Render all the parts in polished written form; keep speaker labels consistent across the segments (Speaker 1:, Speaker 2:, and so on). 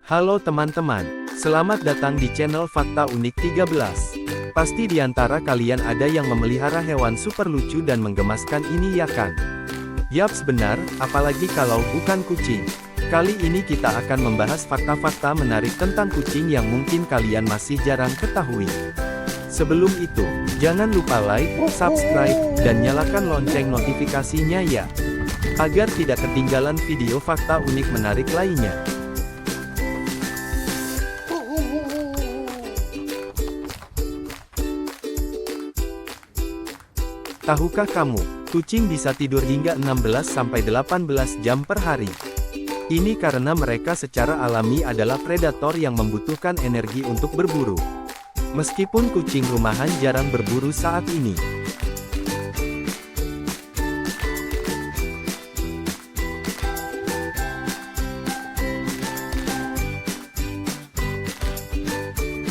Speaker 1: Halo teman-teman, selamat datang di channel Fakta Unik 13. Pasti di antara kalian ada yang memelihara hewan super lucu dan menggemaskan ini ya kan? Yaps benar, apalagi kalau bukan kucing. Kali ini kita akan membahas fakta-fakta menarik tentang kucing yang mungkin kalian masih jarang ketahui. Sebelum itu, jangan lupa like, subscribe, dan nyalakan lonceng notifikasinya ya, agar tidak ketinggalan video fakta unik menarik lainnya. Tahukah kamu, kucing bisa tidur hingga 16-18 jam per hari? Ini karena mereka secara alami adalah predator yang membutuhkan energi untuk berburu. Meskipun kucing rumahan jarang berburu saat ini.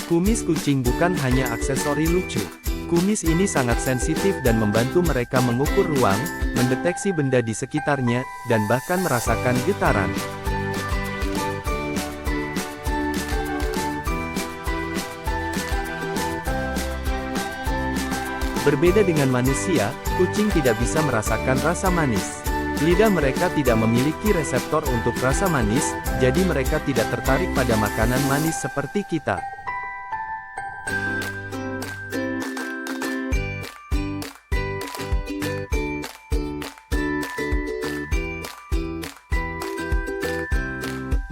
Speaker 1: Kumis kucing bukan hanya aksesori lucu. Kumis ini sangat sensitif dan membantu mereka mengukur ruang, mendeteksi benda di sekitarnya, dan bahkan merasakan getaran. Berbeda dengan manusia, kucing tidak bisa merasakan rasa manis. Lidah mereka tidak memiliki reseptor untuk rasa manis, jadi mereka tidak tertarik pada makanan manis seperti kita.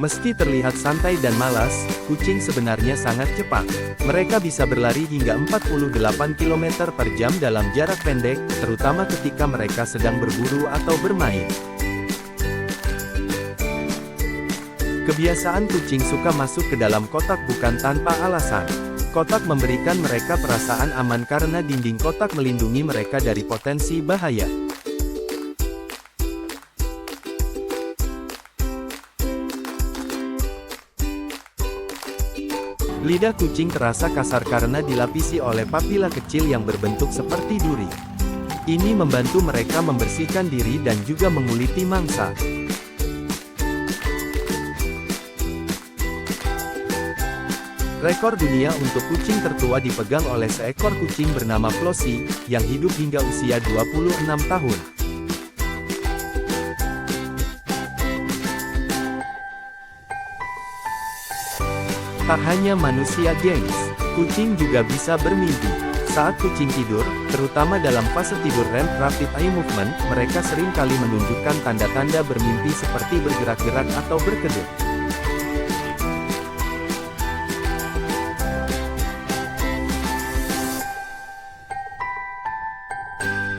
Speaker 1: Meski terlihat santai dan malas, kucing sebenarnya sangat cepat. Mereka bisa berlari hingga 48 km per jam dalam jarak pendek, terutama ketika mereka sedang berburu atau bermain. Kebiasaan kucing suka masuk ke dalam kotak bukan tanpa alasan. Kotak memberikan mereka perasaan aman karena dinding kotak melindungi mereka dari potensi bahaya. Lidah kucing terasa kasar karena dilapisi oleh papila kecil yang berbentuk seperti duri. Ini membantu mereka membersihkan diri dan juga menguliti mangsa. Rekor dunia untuk kucing tertua dipegang oleh seekor kucing bernama Flossie, yang hidup hingga usia 26 tahun. Tak hanya manusia gengs, kucing juga bisa bermimpi. Saat kucing tidur, terutama dalam fase tidur REM Rapid Eye Movement, mereka sering kali menunjukkan tanda-tanda bermimpi seperti bergerak-gerak atau berkedip.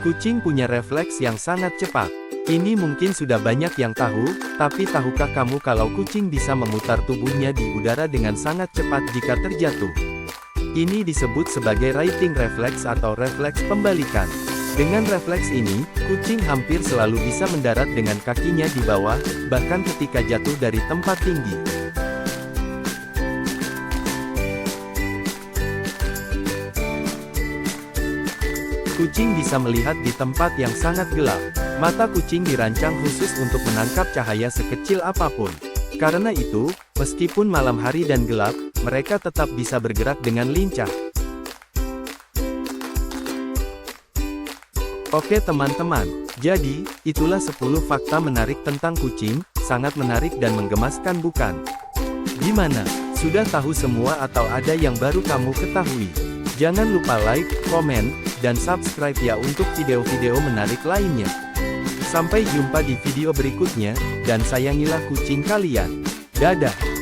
Speaker 1: Kucing punya refleks yang sangat cepat. Ini mungkin sudah banyak yang tahu, tapi tahukah kamu kalau kucing bisa memutar tubuhnya di udara dengan sangat cepat jika terjatuh? Ini disebut sebagai righting reflex atau refleks pembalikan. Dengan refleks ini, kucing hampir selalu bisa mendarat dengan kakinya di bawah, bahkan ketika jatuh dari tempat tinggi. Kucing bisa melihat di tempat yang sangat gelap. Mata kucing dirancang khusus untuk menangkap cahaya sekecil apapun. Karena itu, meskipun malam hari dan gelap, mereka tetap bisa bergerak dengan lincah. Oke teman-teman, jadi, itulah 10 fakta menarik tentang kucing, sangat menarik dan menggemaskan bukan? Gimana? Sudah tahu semua atau ada yang baru kamu ketahui? Jangan lupa like, komen, dan subscribe ya untuk video-video menarik lainnya. Sampai jumpa di video berikutnya, dan sayangilah kucing kalian. Dadah!